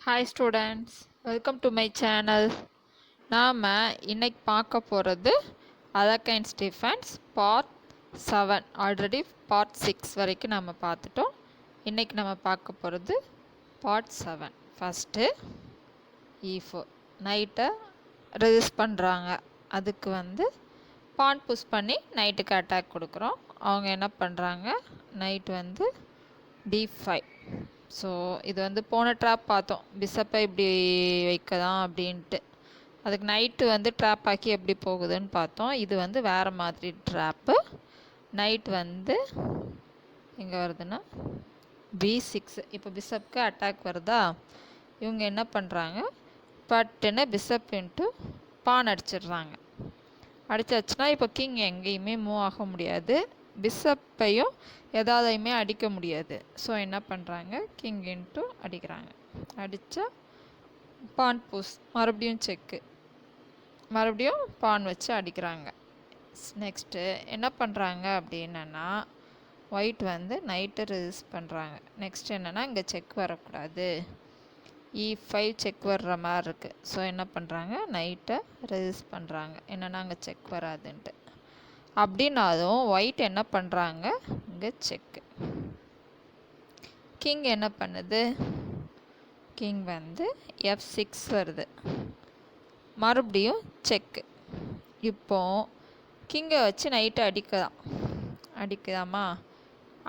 Hi students, welcome to my channel. நாம் இன்னைக்கு பார்க்க போகிறது அலக்கைன்ஸ் டிஃபென்ஸ் பார்ட் 7. ஆல்ரெடி பார்ட் 6 வரைக்கும் நம்ம பார்த்துட்டோம். இன்றைக்கி நம்ம பார்க்க போகிறது பார்ட் 7. ஃபஸ்ட்டு E4 நைட்டை ரெஜிஸ்ட் பண்ணுறாங்க. அதுக்கு பான் புஷ் பண்ணி நைட்டுக்கு அட்டாக் கொடுக்குறோம். அவங்க என்ன பண்ணுறாங்க, நைட் D5. ஸோ இது போன ட்ராப் பார்த்தோம், பிஷப்பை இப்படி வைக்கலாம் அப்படின்ட்டு. அதுக்கு நைட்டு ட்ராப் ஆக்கி எப்படி போகுதுன்னு பார்த்தோம். இது வேறு மாதிரி ட்ராப்பு. நைட் எங்கே வருதுன்னா B6. இப்போ பிஷப்புக்கு அட்டாக் வருதா, இவங்க என்ன பண்ணுறாங்க, பட்டுன்னு பிஷப் இன்ட்டு பான் அடிச்சிடுறாங்க. அடிச்சாச்சுன்னா இப்போ கிங் எங்கேயுமே மூவ் ஆக முடியாது, பிஷப்பையும் எதாலையுமே அடிக்க முடியாது. ஸோ என்ன பண்ணுறாங்க, கிங் இன்ட்டு அடிக்கிறாங்க. அடித்தா பான் புஷ், மறுபடியும் செக்கு, மறுபடியும் பான் வச்சு அடிக்கிறாங்க. நெக்ஸ்ட்டு என்ன பண்ணுறாங்க அப்படின்னா, ஒயிட் நைட்டை ரெஜிஸ்ட் பண்ணுறாங்க. நெக்ஸ்ட் என்னென்னா, இங்கே செக் வரக்கூடாது, E5 செக் வர்ற மாதிரி இருக்குது. ஸோ என்ன பண்ணுறாங்க, நைட்டை ரெஜிஸ்ட் பண்ணுறாங்க. என்னென்னா அங்கே செக் வராதுன்ட்டு. அப்படின்னாலும் ஒயிட் என்ன பண்ணுறாங்க, இங்கே செக்கு. கிங் என்ன பண்ணுது, கிங் F6 வருது, மறுபடியும் செக்கு. இப்போ கிங்கை வச்சு நைட்டை அடிக்கலாமா,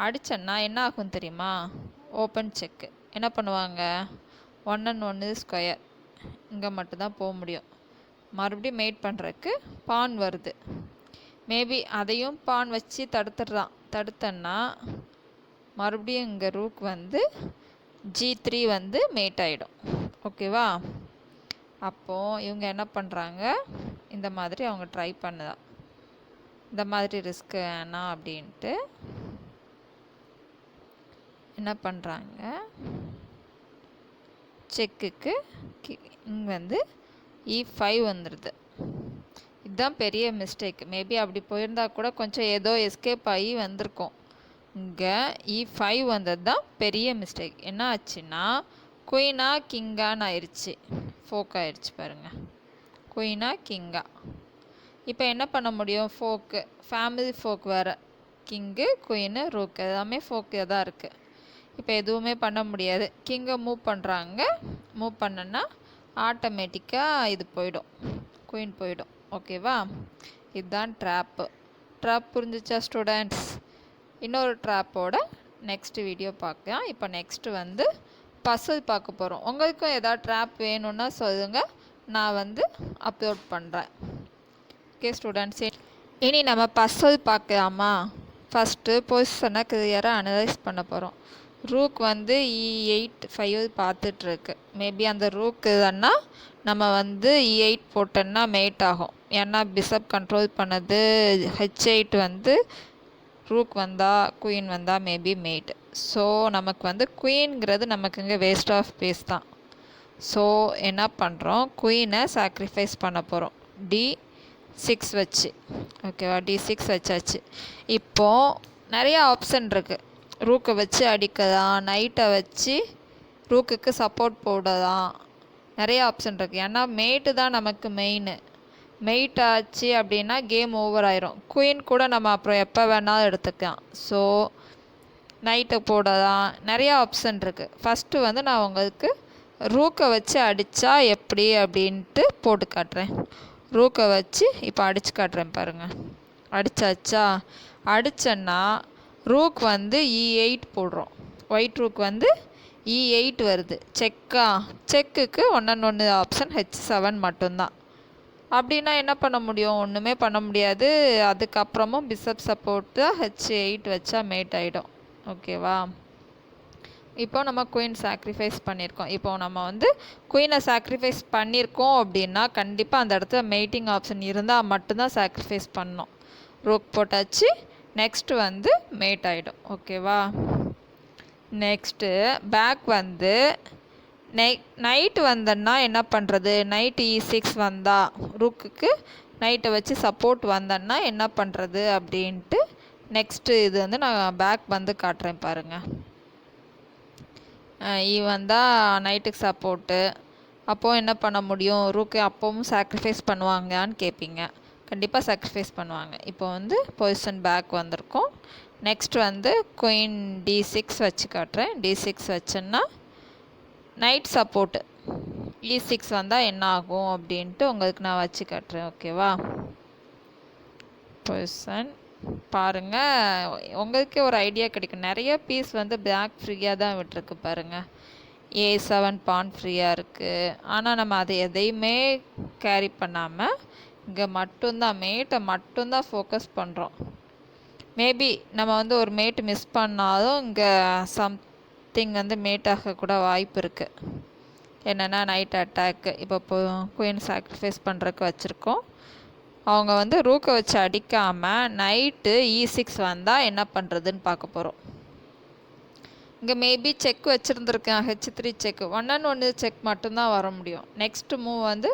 அடித்தோன்னா என்ன ஆகும் தெரியுமா, ஓப்பன் செக்கு. என்ன பண்ணுவாங்க, 1 and 1 ஸ்கொயர், இங்கே மட்டும்தான் போக முடியும். மறுபடியும் மேட் பண்ணுறதுக்கு பான் வருது, மேபி அதையும் பான் வச்சு தடுத்தன்னா மறுபடியும் இங்கே ரூக் G3 மேட் ஆகிடும். ஓகேவா, அப்போது இவங்க என்ன பண்ணுறாங்க, இந்த மாதிரி அவங்க ட்ரை பண்ணுதான், இந்த மாதிரி ரிஸ்க் வேணாம் அப்படின்ட்டு என்ன பண்ணுறாங்க, செக்குக்கு இங்கே E5 வந்துடுது. இதுதான் பெரிய மிஸ்டேக். மேபி அப்படி போயிருந்தா கூட கொஞ்சம் ஏதோ எஸ்கேப் ஆகி வந்திருக்கோம். இங்கே E5 வந்தது தான் பெரிய மிஸ்டேக். என்ன ஆச்சுன்னா, குயினா கிங்கான்னு ஆயிடுச்சு, ஃபோக் ஆயிடுச்சு பாருங்கள், குயினா கிங்கா. இப்போ என்ன பண்ண முடியும், ஃபோக்கு, ஃபேமிலி ஃபோக் வேறு, கிங்கு குயின்னு ரூக் எல்லாமே ஃபோக்கு தான் இருக்குது. இப்போ எதுவுமே பண்ண முடியாது. கிங்கை மூவ் பண்ணுறாங்க, மூவ் பண்ணனா ஆட்டோமேட்டிக்காக இது போயிடும், குயின் போயிடும். ஓகேவா, இதுதான் ட்ராப்பு. ட்ராப் புரிஞ்சிச்சா ஸ்டூடெண்ட்ஸ்? இன்னொரு ட்ராப்போட நெக்ஸ்ட் வீடியோ பார்க்கலாம். இப்போ நெக்ஸ்ட்டு பசில் பார்க்க போகிறோம். உங்களுக்கும் ஏதாவது ட்ராப் வேணும்னா சொல்லுங்கள், நான் அப்லோட் பண்ணுறேன். ஓகே ஸ்டூடெண்ட்ஸ், இனி நம்ம பசில் பார்க்கலாமா? ஃபஸ்ட்டு பொசிஷனை கிளியராக அனலைஸ் பண்ண போகிறோம். Rook E8 5 பார்த்துட்ருக்கு. மேபி அந்த ரூக் இல்லைன்னா நம்ம E8 போட்டோன்னா மேட் ஆகும். ஏன்னா பிஷப் கண்ட்ரோல் பண்ணது H8 ரூக் வந்தால் குயின் வந்தால் மேபி மேட். ஸோ நமக்கு குயின்ங்கிறது நமக்கு இங்கே வேஸ்ட் ஆஃப் பேஸ் தான். ஸோ என்ன பண்ணுறோம், குயினை சாக்ரிஃபைஸ் பண்ண போகிறோம் D6 வச்சு. ஓகேவா, D6 வச்சாச்சு. இப்போது நிறையா ஆப்ஷன் இருக்குது. ரூக்கை வச்சு அடிக்கலாம், நைட்டை வச்சு ரூக்குக்கு சப்போர்ட் போடலாம், நிறைய ஆப்ஷன் இருக்குது. ஏன்னா மேட்டு தான் நமக்கு மெயின். மெயிட் ஆச்சு அப்படின்னா கேம் ஓவர் ஆயிரும். குயின் கூட நம்ம அப்புறம் எப்போ வேணாலும் எடுத்துக்கலாம். ஸோ நைட்டை போடலாம், நிறையா ஆப்ஷன் இருக்குது. ஃபஸ்ட்டு நான் உங்களுக்கு ரூக்கை வச்சு அடித்தா எப்படி அப்படின்ட்டு போட்டு காட்டுறேன். ரூக்கை வச்சு இப்போ அடித்து காட்டுறேன் பாருங்கள். அடித்தாச்சா, அடித்தேன்னா ரூக் E8 போடுறோம், ஒயிட் ரூக் E8 வருது, செக்கா. செக்குக்கு 1 and 1 ஆப்ஷன் H7 மட்டும்தான். அப்படின்னா என்ன பண்ண முடியும், ஒன்றுமே பண்ண முடியாது. அதுக்கப்புறமும் பிஷப் சப்போர்ட்டு H8 வச்சா மேட் ஆகிடும். ஓகேவா, இப்போ நம்ம குயின் சாக்ரிஃபைஸ் பண்ணியிருக்கோம். இப்போ நம்ம குயினை சாக்ரிஃபைஸ் பண்ணியிருக்கோம் அப்படின்னா கண்டிப்பாக அந்த இடத்துல மேட்டிங் ஆப்ஷன் இருந்தால் மட்டும்தான் சாக்ரிஃபைஸ் பண்ணணும். ரூக் போட்டாச்சு, நெக்ஸ்ட்டு மேட் ஆகிடும். ஓகேவா, நெக்ஸ்ட்டு பேக் நைட்டு வந்தன்னா என்ன பண்ணுறது, நைட் E6 வந்தால் ரூக்குக்கு நைட்டை வச்சு சப்போர்ட் வந்தன்னா என்ன பண்ணுறது அப்படின்ட்டு நெக்ஸ்ட்டு இது நான் பேக் காட்டுறேன் பாருங்கள். வந்தால் நைட்டுக்கு சப்போர்ட்டு. அப்போது என்ன பண்ண முடியும்? ரூக்கு அப்பவும் சாக்ரிஃபைஸ் பண்ணுவாங்கன்னு கேட்பீங்க. கண்டிப்பாக சாக்ரிஃபைஸ் பண்ணுவாங்க. இப்போ வந்து பொசிஷன் பேக் வந்திருக்கும். நெக்ஸ்ட் வந்து குயின் D6 வச்சு காட்டுறேன். D6 வச்சேன்னா நைட் சப்போர்ட்டு E6 வந்தால் என்ன ஆகும் அப்படின்ட்டு உங்களுக்கு நான் வச்சு காட்டுறேன். ஓகேவா? பொசிஷன் பாருங்கள், உங்களுக்கே ஒரு ஐடியா கிடைக்கும். நிறைய பீஸ் வந்து பேக் ஃப்ரீயாக தான் விட்டுருக்கு பாருங்கள். A7 பான் ஃப்ரீயாக இருக்குது. ஆனால் நம்ம அதை எதையுமே கேரி பண்ணாமல் இங்கே மட்டும்தான் மேட்டை மட்டும்தான் ஃபோக்கஸ் பண்ணுறோம். மேபி நம்ம வந்து ஒரு மேட்டு மிஸ் பண்ணாலும் இங்கே சம்திங் வந்து மேட்டாக கூட வாய்ப்பு இருக்குது. என்னென்னா நைட் அட்டாக்கு. இப்போ குயின் சாக்ரிஃபைஸ் பண்ணுறதுக்கு வச்சுருக்கோம். அவங்க வந்து ரூக்கை வச்சு அடிக்காமல் நைட்டு E6 வந்தால் என்ன பண்ணுறதுன்னு பார்க்க போகிறோம். இங்கே மேபி செக் வச்சுருந்துருக்கேன். H3 செக் 1 and 1 செக் மட்டும்தான் வர முடியும். நெக்ஸ்ட் மூவ் வந்து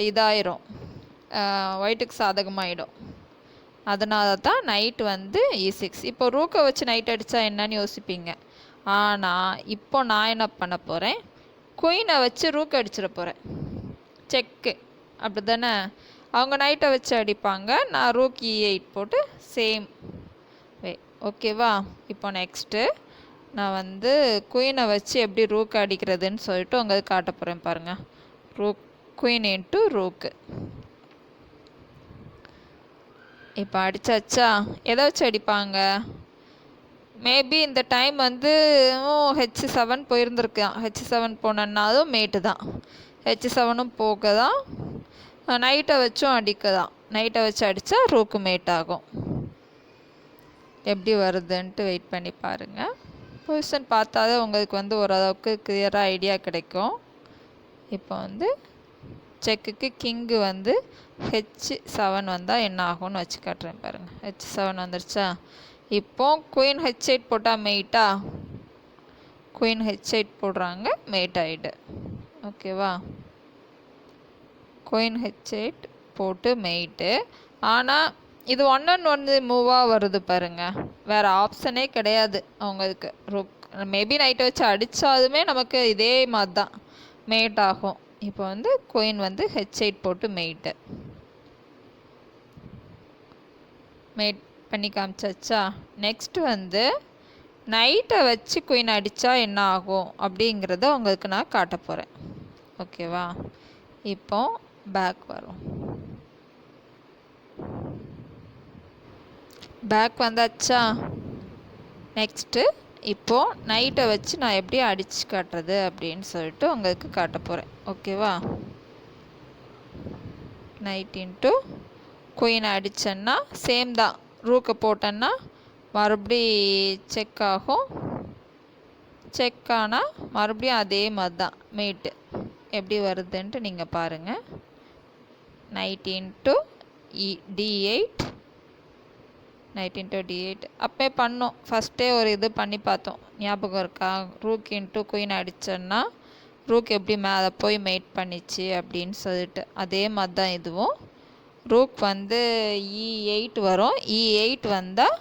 இதாயிரும், ஒயிட்டுக்கு சாதகமாகிடும். அதனால தான் நைட் வந்து E6. இப்போ ரூக்கை வச்சு நைட் அடித்தா என்னன்னு யோசிப்பீங்க. ஆனால் இப்போ நான் என்ன பண்ண போகிறேன், குயினை வச்சு ரூக் அடிச்சிட போகிறேன். செக்கு அப்படி தானே? அவங்க நைட்டை வச்சு அடிப்பாங்க, நான் ரூக் E8 போட்டு சேம் வே. ஓகேவா? இப்போ நெக்ஸ்ட்டு நான் வந்து குயினை வச்சு எப்படி ரூக் அடிக்கிறதுன்னு சொல்லிட்டு உங்களுக்கு காட்ட போகிறேன் பாருங்கள். Rook queen into rook. இப்போ அடித்தாச்சா? எதை வச்சு அடிப்பாங்க? மேபி இந்த டைம் வந்து H7 போயிருந்துருக்கான். H7 போனனாலும் மேட்டு தான். H7ம் போக தான், நைட்டை வச்சும் அடிக்க தான். நைட்டை வச்சு அடித்தா ரூக்கு மேட் ஆகும். எப்படி வருதுன்ட்டு வெயிட் பண்ணி பாருங்கள். பொசிஷன் பார்த்தாலே உங்களுக்கு வந்து ஓரளவுக்கு கிளியராக ஐடியா கிடைக்கும். இப்போ வந்து செக்குக்கு கிங்கு வந்து H7 வந்தால் என்ன ஆகும்னு வச்சு காட்டுறேன் பாருங்கள். H7 வந்துருச்சா? இப்போ குயின் H8 போட்டால் மெயிட்டா? குயின் H8 போடுறாங்க, மெயிட் ஆகிடு. ஓகேவா? குயின் H8 போட்டு மெயிட்டு. ஆனால் இது 1 and 1 மூவாக வருது பாருங்கள். வேறு ஆப்ஷனே கிடையாது அவங்களுக்கு. மேபி நைட்டை வச்சு அடித்தாலுமே நமக்கு இதே மாதிரி தான் மேட் ஆகும். இப்போ வந்து குயின் வந்து H8 போட்டு மெயிட்டு மேட் பண்ணி காமிச்சாச்சா? நெக்ஸ்ட் வந்து நைட்டை வச்சு குயின் அடித்தா என்ன ஆகும் அப்படிங்கிறத உங்களுக்கு நான் காட்ட போகிறேன். ஓகேவா? இப்போ பேக் வரும். பேக் வந்தாச்சா? நெக்ஸ்ட்டு இப்போது நைட்டை வச்சு நான் எப்படி அடித்து காட்டுறது அப்படின்னு சொல்லிட்டு உங்களுக்கு காட்ட போகிறேன். ஓகேவா? நைட் இன்ட்டு குயின் அடித்தேன்னா சேம் தான். ரூக்கை போட்டேன்னா மறுபடி செக் ஆகும். செக் ஆனால் மறுபடியும் அதே மாதிரி தான் மேட்டு. எப்படி வருதுன்ட்டு நீங்கள் பாருங்கள். Night into D8 night into D8 அப்பே பண்ணோம். ஃபஸ்ட்டே ஒரு இது பண்ணி பார்த்தோம், ஞாபகம் இருக்கா? ரூக் இன்ட்டு குயின் அடித்தோன்னா ரூக் எப்படி மேலே போய் மெயிட் பண்ணிச்சு அப்படின்னு சொல்லிட்டு அதே மாதிரி தான் இதுவும். ரூக் வந்து E8 வரும். E8 வந்தால்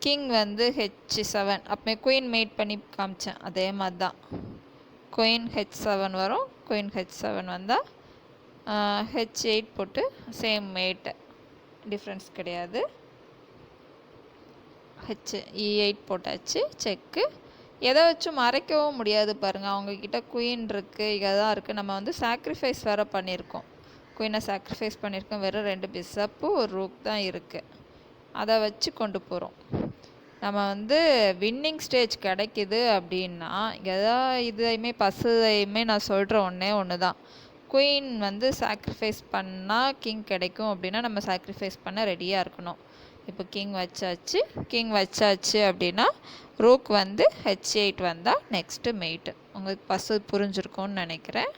கிங் வந்து H7. அப்போ குயின் மெயிட் பண்ணி காமிச்சேன், அதே மாதிரி தான். குயின் H7 வரும். குயின் H7 வந்தால் H8 போட்டு சேம் மேட்டு, டிஃப்ரென்ஸ் கிடையாது. E8 போட்டாச்சு, செக்கு. எதை வச்சும் மறைக்கவும் முடியாது பாருங்கள். அவங்கக்கிட்ட குயின் இருக்குது, இதெல்லாம் இருக்குது. நம்ம வந்து சாக்ரிஃபைஸ் வேறு பண்ணியிருக்கோம். குயினை சாக்ரிஃபைஸ் பண்ணியிருக்கோம். வெறும் 2 பிஷப்பு ஒரு ரூக் தான் இருக்குது. அதை வச்சு கொண்டு போகிறோம். நம்ம வந்து வின்னிங் ஸ்டேஜ் கிடைக்கிது அப்படின்னா இதையுமே பஸ்ஸையுமே நான் சொல்கிற ஒன்று தான். குயின் வந்து சாக்ரிஃபைஸ் பண்ணால் கிங் கிடைக்கும் அப்படின்னா நம்ம சாக்ரிஃபைஸ் பண்ண ரெடியாக இருக்கணும். இப்போ கிங் வச்சாச்சு அப்படின்னா ரூக் வந்து H8 வந்தால் நெக்ஸ்ட்டு மெயிட்டு. உங்களுக்கு பஸ்ஸு புரிஞ்சிருக்கும்னு நினைக்கிறேன்.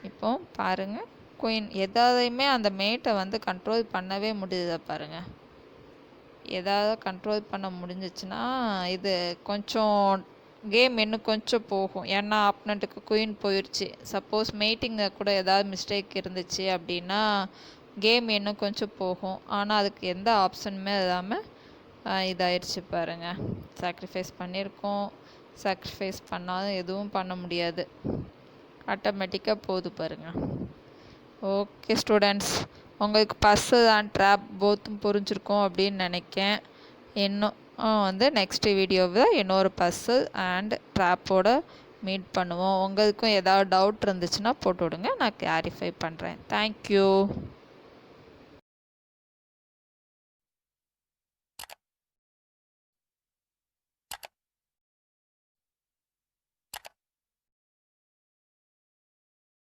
இப்போ பாருங்கள், குயின் எதாதையுமே அந்த மேட்டை வந்து கண்ட்ரோல் பண்ணவே முடியுதா பாருங்கள். ஏதாவது கண்ட்ரோல் பண்ண முடிஞ்சிச்சுன்னா இது கொஞ்சம் கேம் இன்னும் கொஞ்சம் போகும். ஏன்னா ஆப்னண்ட்டுக்கு குயின் போயிடுச்சு. சப்போஸ் மீட்டிங்கை கூட ஏதாவது மிஸ்டேக் இருந்துச்சு அப்படின்னா கேம் இன்னும் கொஞ்சம் போகும். ஆனால் அதுக்கு எந்த ஆப்ஷனுமே இல்லாமல் இதாயிடுச்சு பாருங்கள். சாக்ரிஃபைஸ் பண்ணியிருக்கோம். சாக்ரிஃபைஸ் பண்ணாலும் எதுவும் பண்ண முடியாது, ஆட்டோமேட்டிக்காக போகுது பாருங்கள். ஓகே ஸ்டூடெண்ட்ஸ், உங்களுக்கு பஸ்ஸு அண்ட் ட்ராப் போத்தும் புரிஞ்சிருக்கும் அப்படின்னு நினைக்கேன். இன்னும் வந்து நெக்ஸ்ட் வீடியோவில் இன்னொரு பஸ்ஸு அண்ட் ட்ராப்போட மீட் பண்ணுவோம். உங்களுக்கும் ஏதாவது டவுட் இருந்துச்சுன்னா போட்டு விடுங்க, நான் கிளாரிஃபை பண்ணுறேன். தேங்க்யூ.